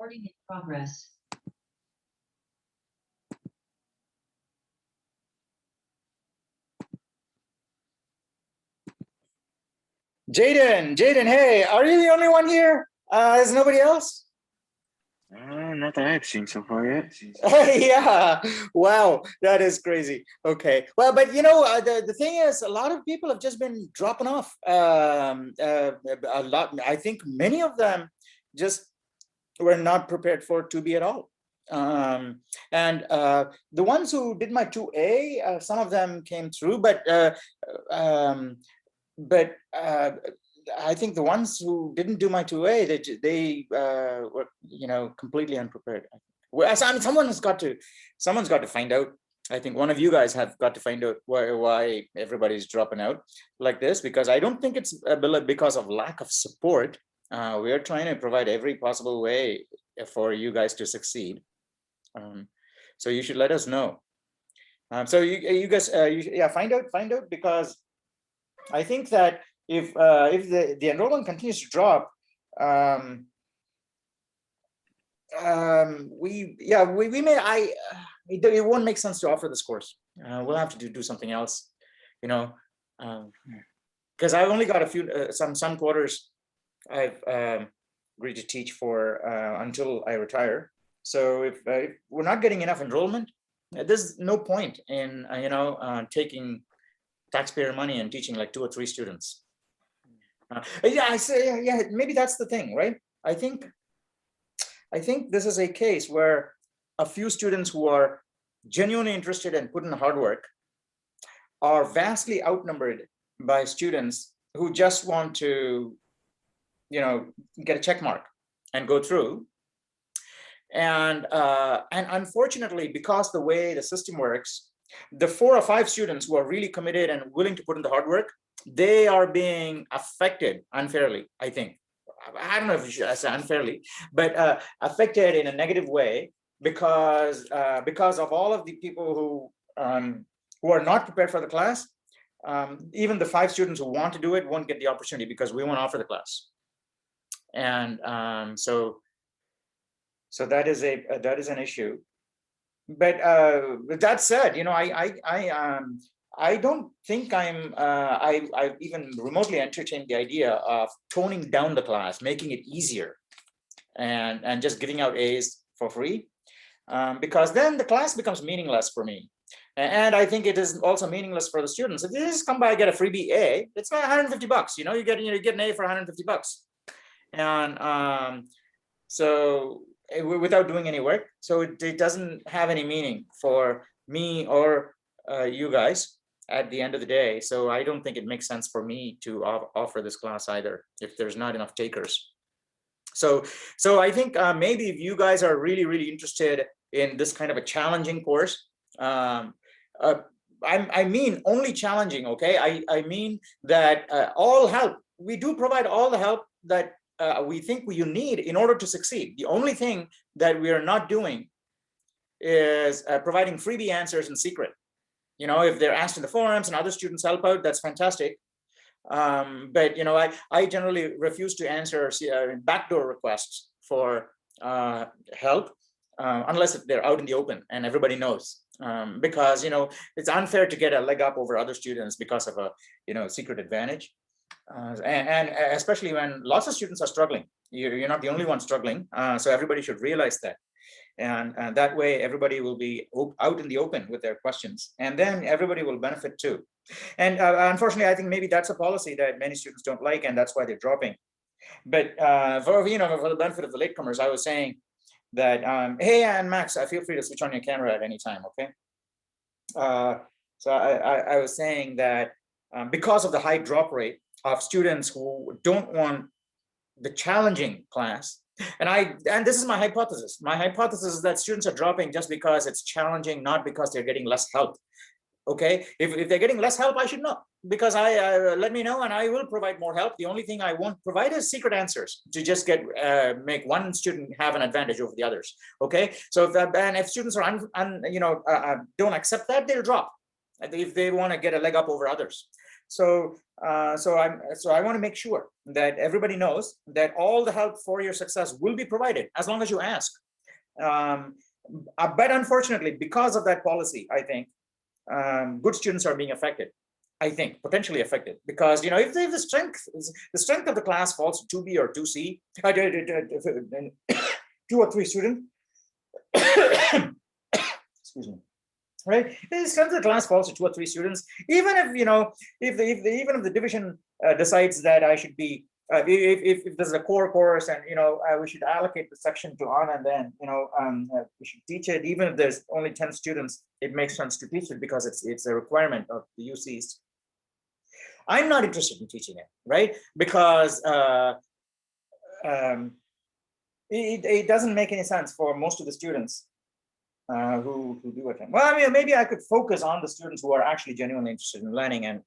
Recording in progress. Jaden, hey, are you the only one here? Is nobody else? Not that I've seen so far yet. Yeah, wow, that is crazy. Okay, well, but you know, the thing is, a lot of people have just been dropping off. A lot, I think many of them just were not prepared for 2B at all. And the ones who did my 2A, some of them came through, but I think the ones who didn't do my 2A, they were, you know, completely unprepared. Well, I mean, someone's got to find out. I think one of you guys have got to find out why everybody's dropping out like this, because I don't think it's because of lack of support. We are trying to provide every possible way for you guys to succeed. So you should let us know. So you guys, yeah, find out, because I think that if the enrollment continues to drop, we may, it won't make sense to offer this course. We'll have to do something else, you know, because I've only got a few some quarters I've agreed to teach for until I retire. So if we're not getting enough enrollment, there's no point in taking taxpayer money and teaching like 2 or 3 students. Yeah, I say, yeah, maybe that's the thing, right? I think this is a case where a few students who are genuinely interested and put in hard work are vastly outnumbered by students who just want to, you know, get a check mark and go through. And unfortunately, because the way the system works, the 4 or 5 students who are really committed and willing to put in the hard work, they are being affected unfairly, I think. I don't know if you should say unfairly, but affected in a negative way because of all of the people who are not prepared for the class. Even the 5 students who want to do it won't get the opportunity because we won't offer the class. And so that is an issue. But with that said, you know, I don't think I even remotely entertained the idea of toning down the class, making it easier, and just giving out A's for free, because then the class becomes meaningless for me, and I think it is also meaningless for the students. If you just come by and get a freebie A, it's like $150. You know, you get an A for $150, and so without doing any work, so it doesn't have any meaning for me or you guys at the end of the day. So I don't think it makes sense for me to offer this class either if there's not enough takers. So I think maybe if you guys are really interested in this kind of a challenging course, I mean only challenging, okay? I mean that all help, we do provide all the help that we think you need in order to succeed. The only thing that we are not doing is providing freebie answers in secret. You know, if they're asked in the forums and other students help out, that's fantastic. But you know, I generally refuse to answer backdoor requests for help unless they're out in the open and everybody knows. Because you know, it's unfair to get a leg up over other students because of a secret advantage. And especially when lots of students are struggling. You're not the only one struggling, so everybody should realize that. And that way everybody will be out in the open with their questions, and then everybody will benefit too. And unfortunately, I think maybe that's a policy that many students don't like, and that's why they're dropping. But for the benefit of the latecomers, I was saying that hey, and Max, feel free to switch on your camera at any time, okay? So I was saying that because of the high drop rate of students who don't want the challenging class, and this is my hypothesis. My hypothesis is that students are dropping just because it's challenging, not because they're getting less help. Okay, if they're getting less help, I should know, because I let me know and I will provide more help. The only thing I won't provide is secret answers to just make one student have an advantage over the others. Okay, so if students are don't accept that, they'll drop if they want to get a leg up over others. So I want to make sure that everybody knows that all the help for your success will be provided as long as you ask. But unfortunately, because of that policy, I think good students are being affected. I think potentially affected because if the strength of the class falls to 2B or 2C, 2 or 3 students, excuse me, right? The strength of the class falls to 2 or 3 students. Even if even if the division decides that I should be if there's a core course and we should allocate the section to on, and then we should teach it. Even if there's only 10 students, it makes sense to teach it because it's a requirement of the UCs. I'm not interested in teaching it, right? Because it doesn't make any sense for most of the students who do attend. Well, I mean, maybe I could focus on the students who are actually genuinely interested in learning and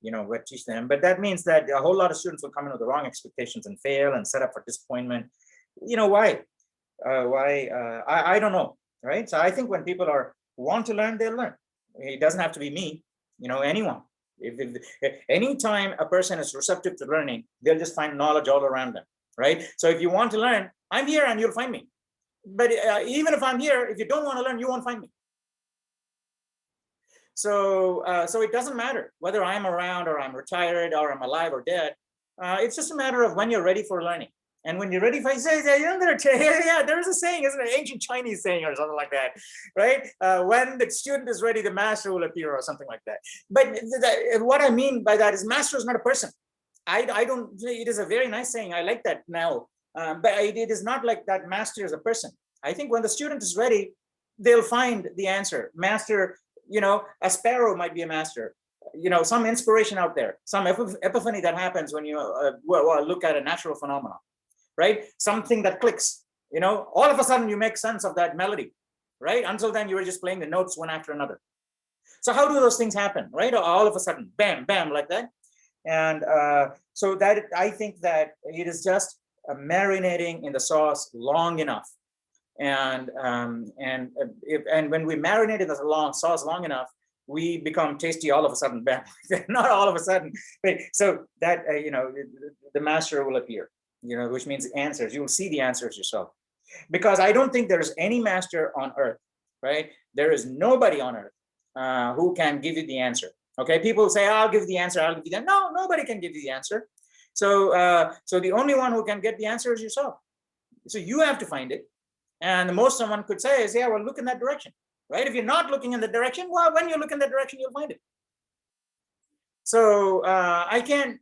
teach them. But that means that a whole lot of students will come in with the wrong expectations and fail and set up for disappointment. Why? I don't know, right? So I think when people want to learn, they'll learn. It doesn't have to be me, anyone. If anytime a person is receptive to learning, they'll just find knowledge all around them, right? So if you want to learn, I'm here and you'll find me. But even if I'm here, if you don't want to learn, you won't find me. So it doesn't matter whether I'm around or I'm retired or I'm alive or dead. It's just a matter of when you're ready for learning. And when you're ready for, yeah, there's a saying, isn't it? An ancient Chinese saying or something like that, right? When the student is ready, the master will appear or something like that. But what I mean by that is master is not a person. I don't, it is a very nice saying. I like that now. But it is not like that master is a person. I think when the student is ready, they'll find the answer. Master, a sparrow might be a master. Some inspiration out there, some epiphany that happens when you look at a natural phenomenon, right? Something that clicks, all of a sudden you make sense of that melody, right? Until then, you were just playing the notes one after another. So how do those things happen, right? All of a sudden, bam, bam, like that. And so that I think that it is just marinating in the sauce long enough, and when we marinate in the sauce long enough, we become tasty all of a sudden. Bam, not all of a sudden. So that the master will appear, which means answers. You will see the answers yourself, because I don't think there's any master on earth, right? There is nobody on earth who can give you the answer. Okay, people say, I'll give the answer, I'll give you that. No, nobody can give you the answer. So the only one who can get the answer is yourself. So you have to find it. And the most someone could say is, yeah, well, look in that direction, right? If you're not looking in the direction, well, when you look in that direction, you'll find it. So I can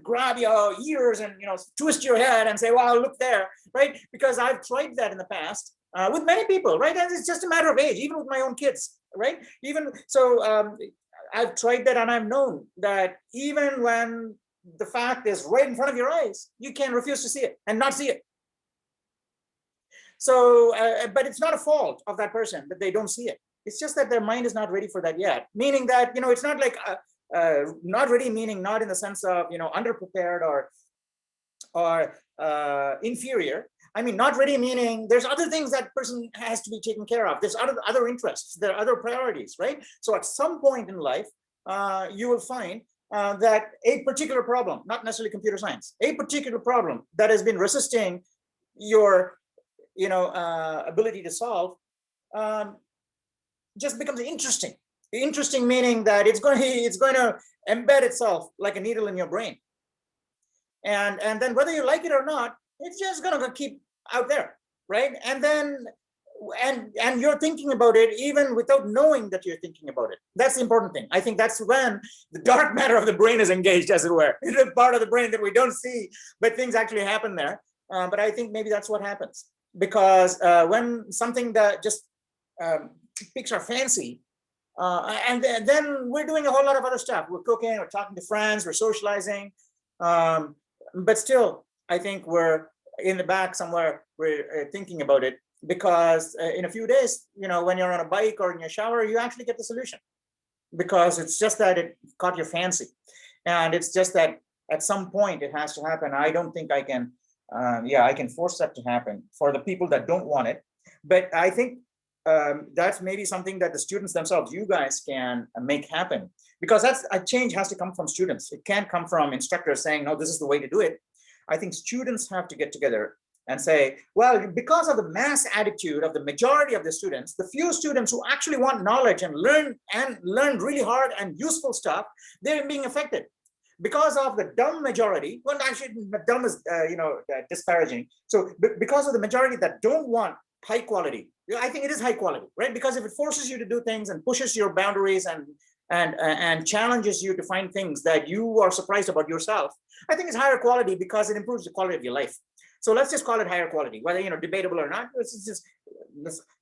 grab your ears and twist your head and say, well, look there, right? Because I've tried that in the past with many people, right? And it's just a matter of age, even with my own kids, right? Even so, I've tried that, and I've known that even when the fact is right in front of your eyes, you can refuse to see it and not see it. So, but it's not a fault of that person that they don't see it. It's just that their mind is not ready for that yet. Meaning that, it's not like not ready, meaning not in the sense of, underprepared or inferior. I mean, not ready meaning there's other things that person has to be taken care of. There's other interests, there are other priorities, right? So at some point in life, you will find that a particular problem, not necessarily computer science, a particular problem that has been resisting your ability to solve just becomes interesting. Interesting meaning that it's going to embed itself like a needle in your brain, and then whether you like it or not, it's just going to keep out there, right? And then and you're thinking about it even without knowing that you're thinking about it. That's the important thing. I think that's when the dark matter of the brain is engaged, as it were. It's a part of the brain that we don't see, but things actually happen there. But I think maybe that's what happens, because when something that just piques our fancy, and then we're doing a whole lot of other stuff. We're cooking, we're talking to friends, we're socializing, but still, I think we're in the back somewhere, we're thinking about it, because in a few days, when you're on a bike or in your shower, you actually get the solution, because it's just that it caught your fancy, and it's just that at some point it has to happen. I don't think I can I can force that to happen for the people that don't want it. But I think that's maybe something that the students themselves, you guys, can make happen, because that's a change has to come from students. It can't come from instructors saying, no, this is the way to do it. I think students have to get together and say, well, because of the mass attitude of the majority of the students, the few students who actually want knowledge and learn really hard and useful stuff, they're being affected. Because of the dumb majority, well, actually, dumb is disparaging. So because of the majority that don't want high quality, I think it is high quality, right? Because if it forces you to do things and pushes your boundaries and challenges you to find things that you are surprised about yourself, I think it's higher quality because it improves the quality of your life. So let's just call it higher quality, whether debatable or not. It's just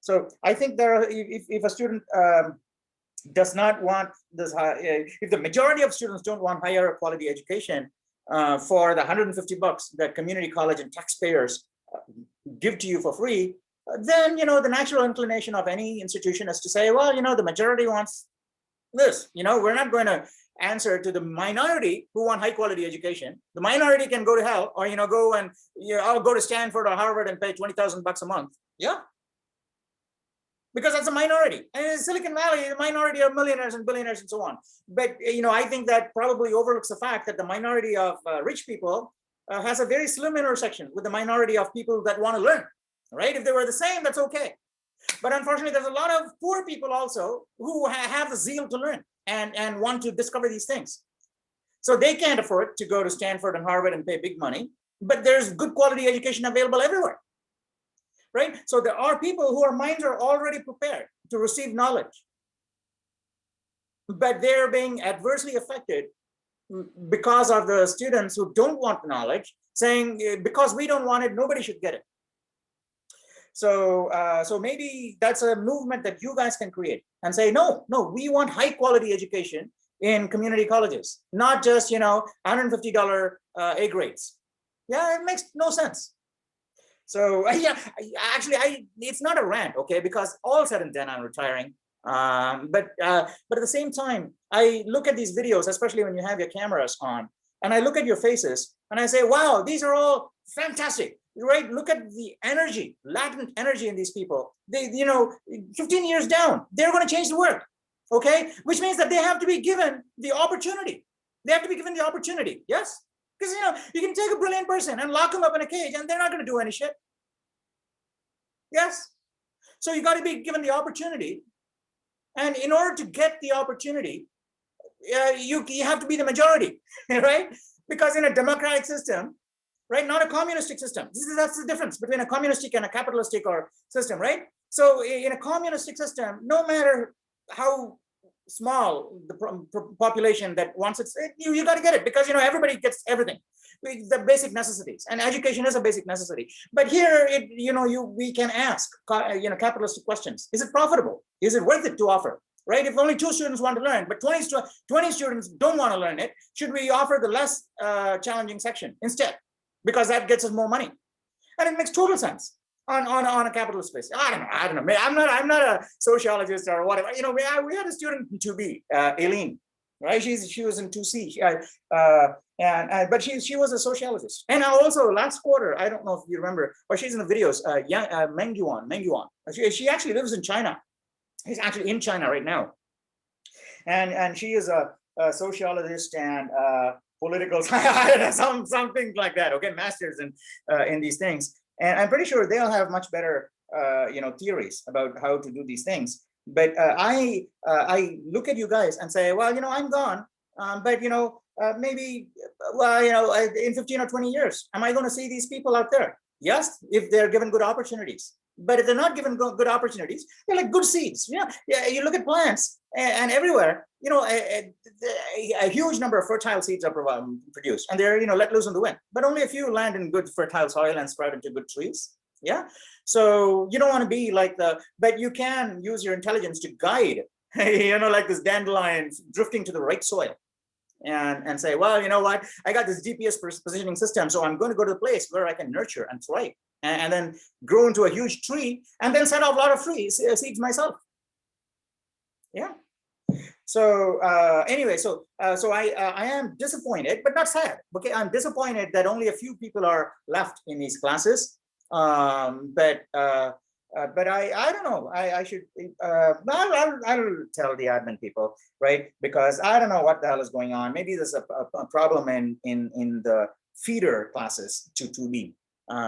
so I think there are, if a student does not want this, if the majority of students don't want higher quality education for the $150 that community college and taxpayers give to you for free, then the natural inclination of any institution is to say, well, the majority wants this. We're not going to answer to the minority who want high quality education. The minority can go to hell, or go and I'll go to Stanford or Harvard and pay $20,000 a month. Yeah, because that's a minority. And in Silicon Valley, the minority are millionaires and billionaires and so on. But I think that probably overlooks the fact that the minority of rich people has a very slim intersection with the minority of people that want to learn. Right? If they were the same, that's okay. But unfortunately, there's a lot of poor people also who have the zeal to learn and want to discover these things. So they can't afford to go to Stanford and Harvard and pay big money, but there's good quality education available everywhere, right? So there are people whose minds are already prepared to receive knowledge, but they're being adversely affected because of the students who don't want knowledge, saying, because we don't want it, nobody should get it. So, so maybe that's a movement that you guys can create and say, no, we want high quality education in community colleges, not just, $150 A grades. Yeah, it makes no sense. So yeah, actually, it's not a rant, okay? Because all said and done, I'm retiring. But at the same time, I look at these videos, especially when you have your cameras on, and I look at your faces and I say, wow, these are all fantastic. Right? Look at the energy, latent energy in these people. They, 15 years down, they're going to change the world. Okay? Which means that they have to be given the opportunity. They have to be given the opportunity. Yes? Because, you can take a brilliant person and lock them up in a cage and they're not going to do any shit. Yes? So you got to be given the opportunity. And in order to get the opportunity, you have to be the majority, right? Because in a democratic system, right? Not a communistic system. That's the difference between a communistic and a capitalistic or system, right? So in a communistic system, no matter how small the population that wants it, you got to get it because everybody gets everything, the basic necessities, and education is a basic necessity. But here, we can ask capitalistic questions. Is it profitable? Is it worth it to offer? Right? If only 2 students want to learn, but 20 students don't want to learn it, should we offer the less challenging section instead? Because that gets us more money, and it makes total sense on a capitalist space. I don't know. I'm not a sociologist or whatever. We had a student in 2B, Aileen, right? She was in 2C, but she was a sociologist. And also last quarter, I don't know if you remember, or she's in the videos. Mengyuan. She actually lives in China. She's actually in China right now, and she is a sociologist and political something like that. Okay, masters in these things, and I'm pretty sure they'll have much better theories about how to do these things. But I look at you guys and say, well, I'm gone, but maybe in 15 or 20 years, am I going to see these people out there? Yes, if they're given good opportunities. But if they're not given good opportunities, they're like good seeds. You look at plants and everywhere, a huge number of fertile seeds are produced, and they're let loose in the wind. But only a few land in good fertile soil and sprout into good trees. Yeah. So you don't want to be like but you can use your intelligence to guide, like this dandelion drifting to the right soil. And say, well, you know what? I got this GPS positioning system, so I'm going to go to the place where I can nurture and thrive, and then grow into a huge tree, and then set off a lot of seeds myself. Yeah. So anyway, so I am disappointed, but not sad. Okay, I'm disappointed that only a few people are left in these classes. But But I don't know. I should. I'll tell the admin people, right? Because I don't know what the hell is going on. Maybe there's a problem in the feeder classes to 2B.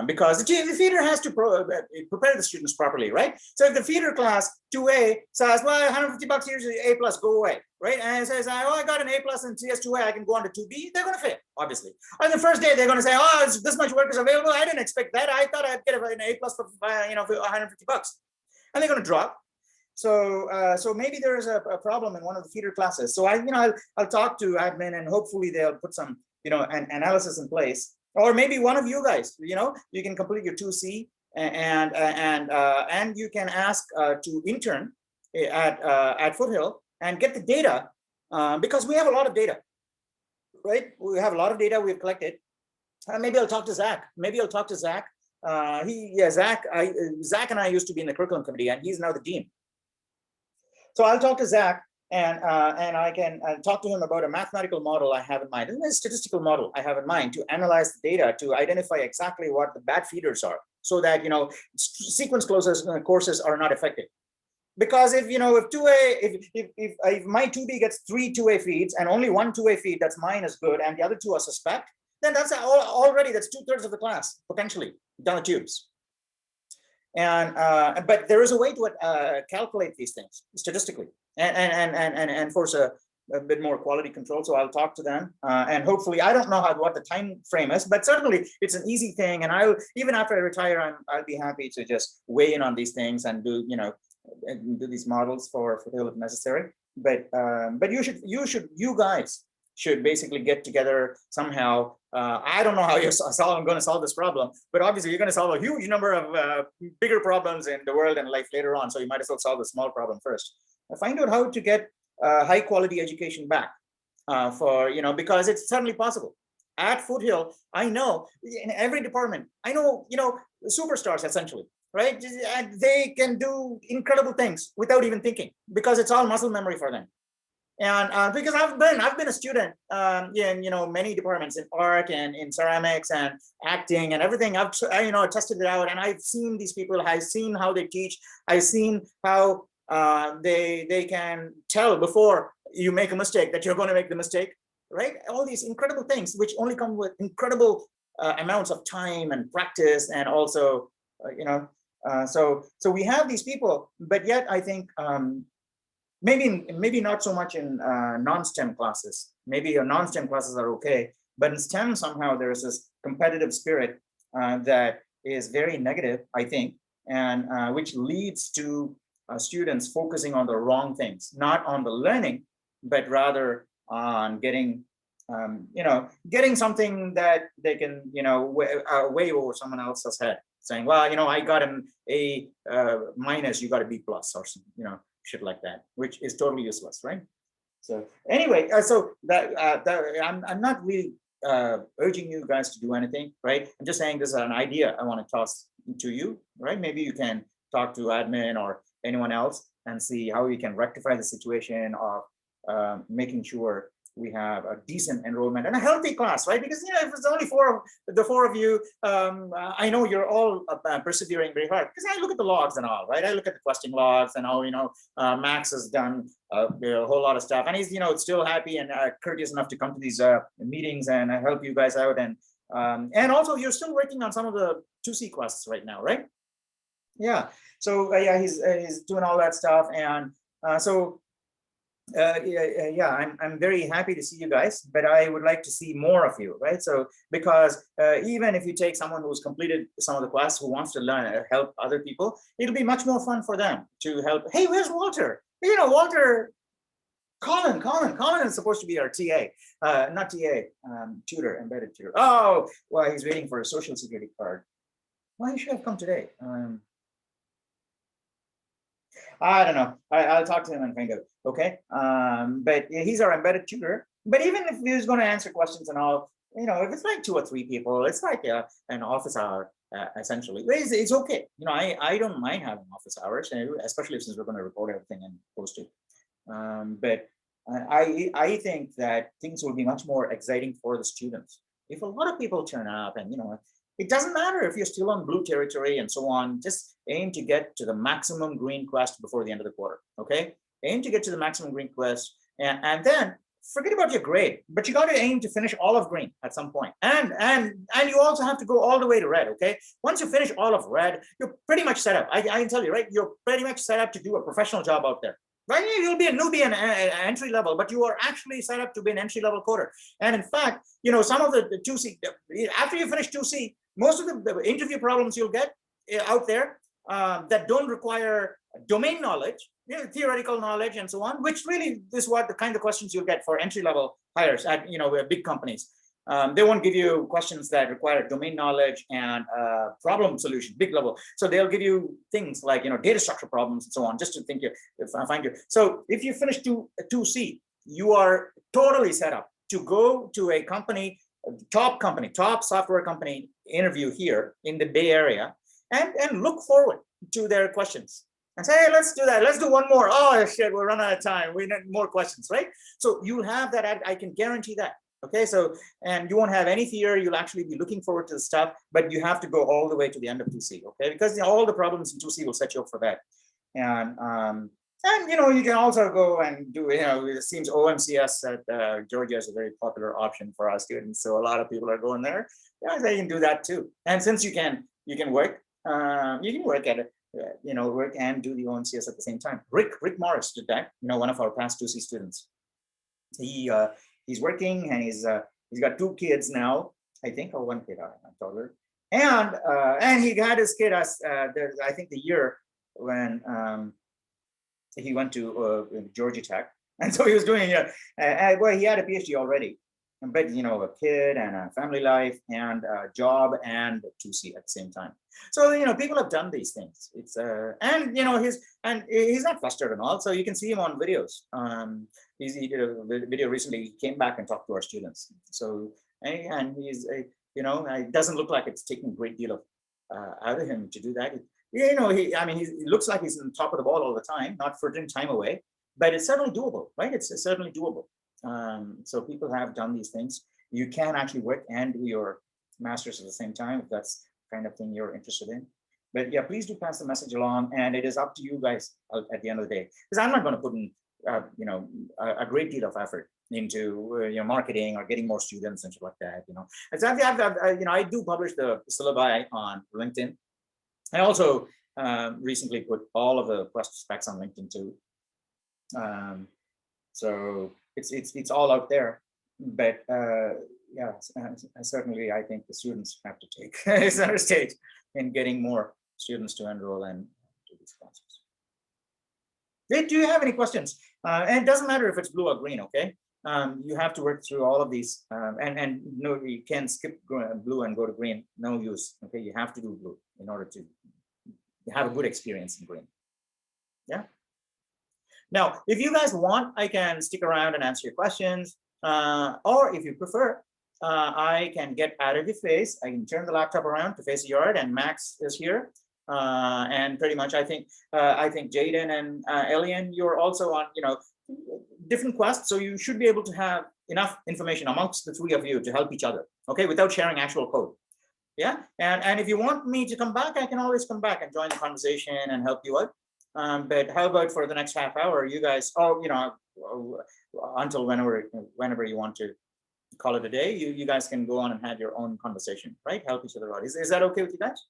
Because the feeder has to prepare the students properly, right? So if the feeder class 2A says, well, 150 bucks, here's an A plus, go away, right? And it says, oh, I got an A plus in CS2A, I can go on to 2B, they're going to fail, obviously. On the first day, they're going to say, oh, this much work is available. I didn't expect that. I thought I'd get an A plus for, for 150 bucks. And they're going to drop. So maybe there is a problem in one of the feeder classes. So I'll talk to admin and hopefully they'll put some, an analysis in place. Or maybe one of you guys, you can complete your 2C and you can ask to intern at Foothill and get the data because we have a lot of data, right? We have a lot of data we've collected. Maybe I'll talk to Zach. Zach and I used to be in the curriculum committee and he's now the dean. So I'll talk to Zach and I can talk to him about a mathematical model I have in mind, a statistical model I have in mind to analyze the data to identify exactly what the bad feeders are, so that sequence courses are not affected. Because if 2A, if my 2B gets 3 2A feeds and only 1 2A feed that's mine is good and the other 2 are suspect, then that's already that's 2/3 of the class potentially down the tubes. And but there is a way to calculate these things statistically and force a bit more quality control. So I'll talk to them and hopefully, I don't know what the time frame is, but certainly it's an easy thing. And I'll, even after I retire, I'll be happy to just weigh in on these things and do do these models for if necessary. But you guys should basically get together somehow. I don't know how I'm going to solve this problem, but obviously you're going to solve a huge number of bigger problems in the world and life later on. So you might as well solve the small problem first. Find out how to get high quality education back because it's certainly possible. At Foothill, I know in every department, I know, superstars essentially, right? And they can do incredible things without even thinking because it's all muscle memory for them. And because I've been a student in many departments in art and in ceramics and acting and everything. I've tested it out and I've seen these people. I've seen how they teach. I've seen how they can tell before you make a mistake that you're going to make the mistake, right? All these incredible things which only come with incredible amounts of time and practice, and also so we have these people, but yet I think maybe not so much in non-STEM classes. Maybe your non-STEM classes are okay, but in STEM somehow there is this competitive spirit that is very negative, I think, and which leads to students focusing on the wrong things, not on the learning, but rather on getting something that they can way over someone else's head, saying, well, I got an A minus, you got a B plus, or shit like that, which is totally useless, right? So anyway, so that I'm not really urging you guys to do anything, right? I'm just saying this is an idea I want to toss to you, right? Maybe you can talk to admin or anyone else and see how we can rectify the situation of making sure we have a decent enrollment and a healthy class, right? Because if it's only the four of you, I know you're all persevering very hard, because I look at the logs and all, right? I look at the questing logs and how Max has done a whole lot of stuff, and he's still happy and courteous enough to come to these meetings and help you guys out, and also you're still working on some of the 2C quests right now, right? Yeah. So yeah, he's doing all that stuff, and I'm very happy to see you guys, but I would like to see more of you, right? So because even if you take someone who's completed some of the quests who wants to learn or help other people, it'll be much more fun for them to help. Hey, where's Walter? Walter, Colin is supposed to be our TA, not TA, tutor, embedded tutor. Oh, well, he's waiting for a social security card. Why should have come today? I don't know. I'll talk to him and find out. Okay. But he's our embedded tutor. But even if he's going to answer questions and all, if it's like 2 or 3 people, it's like an office hour essentially. It's okay. I don't mind having office hours, especially since we're going to record everything and post it. But I think that things will be much more exciting for the students if a lot of people turn up and It doesn't matter if you're still on blue territory and so on. Just aim to get to the maximum green quest before the end of the quarter. Okay, aim to get to the maximum green quest, and then forget about your grade. But you got to aim to finish all of green at some point, and you also have to go all the way to red. Okay, once you finish all of red, you're pretty much set up. I can tell you, right? You're pretty much set up to do a professional job out there. Right, you'll be a newbie and entry level, but you are actually set up to be an entry level coder. And in fact, some of the 2C, after you finish 2C, most of the interview problems you'll get out there that don't require domain knowledge, theoretical knowledge and so on, which really is what the kind of questions you'll get for entry level hires at big companies. They won't give you questions that require domain knowledge and problem solution, big level. So they'll give you things like data structure problems and so on, just to find you. So if you finish 2C, you are totally set up to go to a company, top software company interview here in the Bay Area, and look forward to their questions. And say, hey, let's do that. Let's do one more. Oh shit, we're running out of time. We need more questions, right? So you'll have that. I can guarantee that. Okay, so, and you won't have any fear. You'll actually be looking forward to the stuff, but you have to go all the way to the end of 2C, okay? Because all the problems in 2C will set you up for that. And you can also go and do, it seems OMCS at Georgia is a very popular option for our students. So a lot of people are going there. Yeah, they can do that too. And since you can work, work at it, work and do the OMCS at the same time. Rick Morris did that, one of our past 2C students. He's working and he's got 2 kids now, I think, or 1 kid, I'm toddler. And he had his kid I think the year when he went to Georgia Tech, and so he was doing well, he had a PhD already, but a kid and a family life and a job and 2C at the same time. So people have done these things. It's he's not flustered and all. So you can see him on videos. He did a video recently. He came back and talked to our students. So and he's it doesn't look like it's taking a great deal of out of him to do that. He looks like he's on top of the ball all the time, not frittering time away, but it's certainly doable, right? It's certainly doable. So people have done these things. You can actually work and do your master's at the same time if that's the kind of thing you're interested in. But yeah, please do pass the message along, and it is up to you guys at the end of the day, because I'm not going to put in a great deal of effort into marketing or getting more students and stuff like that. I do publish the syllabi on LinkedIn. I also recently put all of the quest specs on LinkedIn too. So it's all out there, but yeah, certainly I think the students have to take center stage in getting more students to enroll and do these classes. Do you have any questions? And it doesn't matter if it's blue or green, okay? You have to work through all of these, and no, you can't skip blue and go to green. No use. Okay, you have to do blue in order to have a good experience in green. Yeah. Now, if you guys want, I can stick around and answer your questions, or if you prefer, I can get out of your face. I can turn the laptop around to face the yard, and Max is here. And pretty much, I think Jaden and Elian, you're also on, different quests, so you should be able to have enough information amongst the 3 of you to help each other, okay, without sharing actual code. Yeah, and if you want me to come back, I can always come back and join the conversation and help you out. But how about for the next half hour, you guys, until whenever you want to call it a day, you guys can go on and have your own conversation, right? Help each other out. Is that okay with you guys?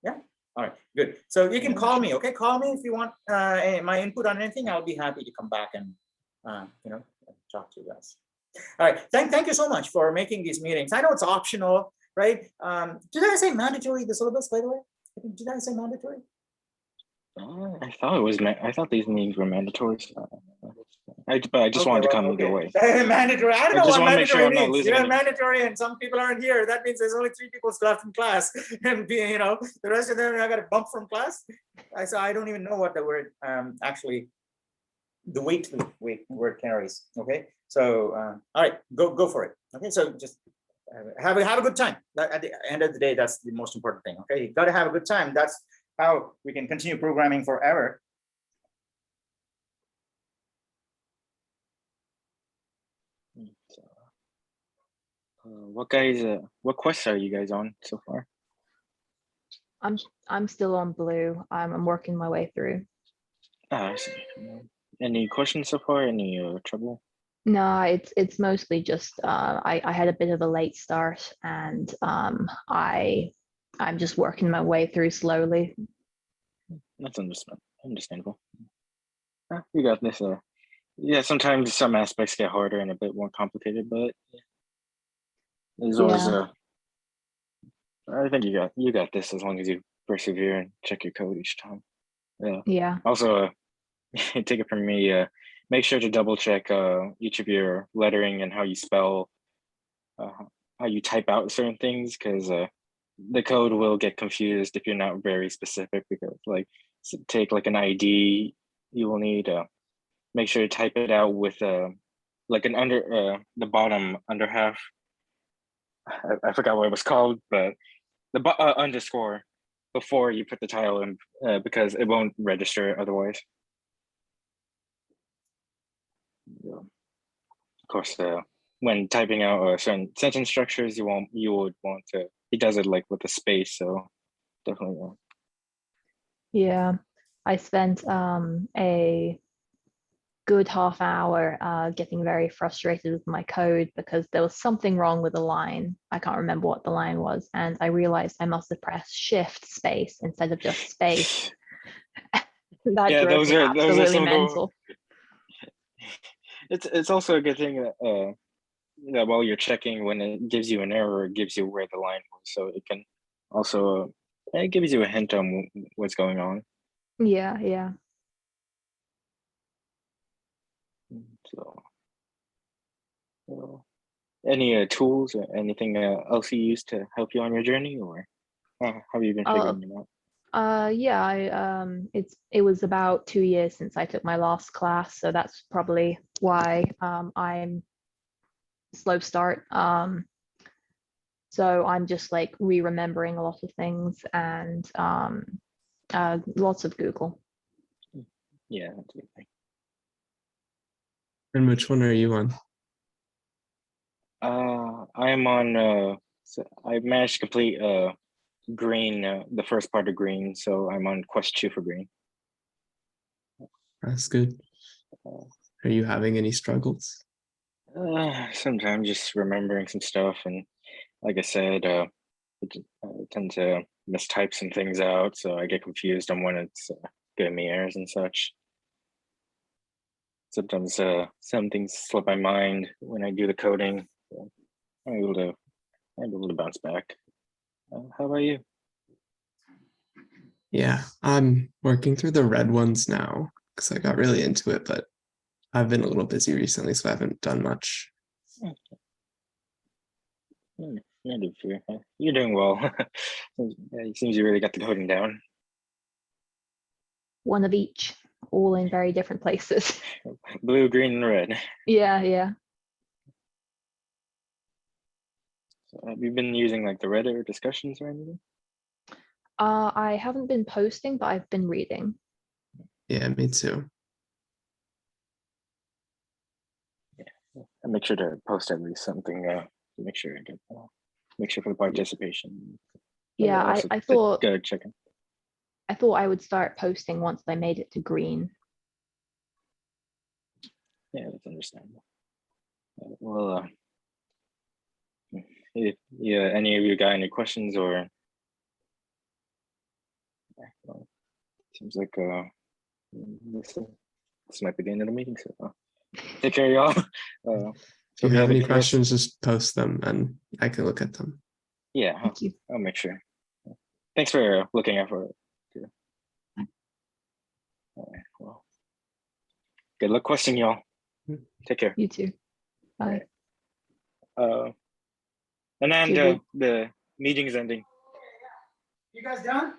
Yeah. All right, good. So you can call me, okay? Call me if you want my input on anything. I'll be happy to come back and talk to you guys. All right, thank you so much for making these meetings. I know it's optional, right? Did I say mandatory, the syllabus, by the way? Did I say mandatory? I thought it was. I thought these meetings were mandatory. But I just wanted to come either way. Mandatory. I don't know what mandatory means. Sure mandatory, and some people aren't here. That means there's only 3 people left in class, and the rest of them I got a bump from class. So I don't even know what the word actually, the weight word carries. Okay, so all right, go for it. Okay, so just have a good time. At the end of the day, that's the most important thing. Okay, you got to have a good time. That's how we can continue programming forever. What quests are you guys on so far? I'm still on blue. I'm working my way through. Ah, I see. Any questions so far? Any trouble? No, it's mostly just I had a bit of a late start, and I'm just working my way through slowly. That's understandable. You got this. Yeah, sometimes some aspects get harder and a bit more complicated, but there's always Yeah. I think you got this as long as you persevere and check your code each time. Yeah. Yeah. Also, take it from me. Make sure to double check each of your lettering and how you spell, how you type out certain things, because the code will get confused if you're not very specific. Because like, take like an ID, you will need make sure to type it out with like an under the bottom under half. I forgot what it was called, but the underscore before you put the tile in, because it won't register otherwise. Yeah. Of course, when typing out certain sentence structures, you would want to. He does it like with a space, so definitely. Yeah. I spent a good half hour getting very frustrated with my code because there was something wrong with the line. I can't remember what the line was, and I realized I must have pressed shift space instead of just space. That Yeah, drove me those are absolutely some of the. mental. It's also a good thing that while you're checking, when it gives you an error, it gives you where the line was, so it can also it gives you a hint on what's going on. Yeah, yeah. So, any tools or anything else you use to help you on your journey, or how have you been figuring it out? Yeah, it was about 2 years since I took my last class, so that's probably why I'm slow start. So I'm just like re-remembering a lot of things and lots of Google. Yeah, that's a good thing. And which one are you on? I am on. So I managed to complete green, the first part of green, so I'm on quest 2 for green. That's good. Are you having any struggles? Sometimes just remembering some stuff, and like I said, I tend to mistype some things out, so I get confused on when it's giving me errors and such. Sometimes some things slip my mind when I do the coding. So I'm able to bounce back. How about you? Yeah, I'm working through the red ones now because I got really into it, but I've been a little busy recently, so I haven't done much. You're doing well. It seems you really got the coding down. One of each, all in very different places. Blue, green, and red. Yeah, yeah. So have you been using like the Reddit discussions or anything? I haven't been posting, but I've been reading. Yeah, me too. Yeah, and make sure to post at least something to make sure I get make sure for the participation. Yeah, I thought go check in. I thought I would start posting once I made it to green. Yeah, that's understandable. Well, if any of you got any questions or well, seems like this might be the end of the meeting. So take care, y'all. If you have any questions, just post them and I can look at them. Yeah, Thank you. I'll make sure. Thanks for looking out for it. All right, well, good luck questing, y'all. Take care. You too. Bye. And then the meeting's ending. You guys done?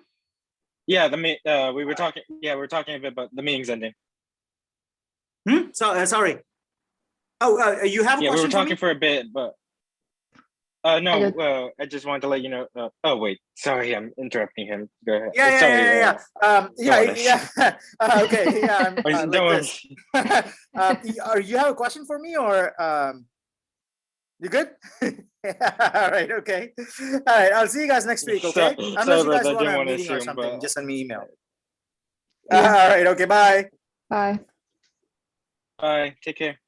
Yeah, we were talking. Yeah, we were talking a bit, but the meeting's ending. So sorry. Oh, you have a question? Yeah, we were talking for a bit, but no. I just wanted to let you know. Oh wait, sorry, I'm interrupting him. Go ahead. Yeah. Okay. Yeah. Don't like this. You have a question for me, or You good? All right, okay. All right, I'll see you guys next week, okay? Sorry Unless you about guys that, want didn't a wanna meeting or assume, something, but- just send me email. Yeah. All right, okay, bye. Bye. Bye. Take care.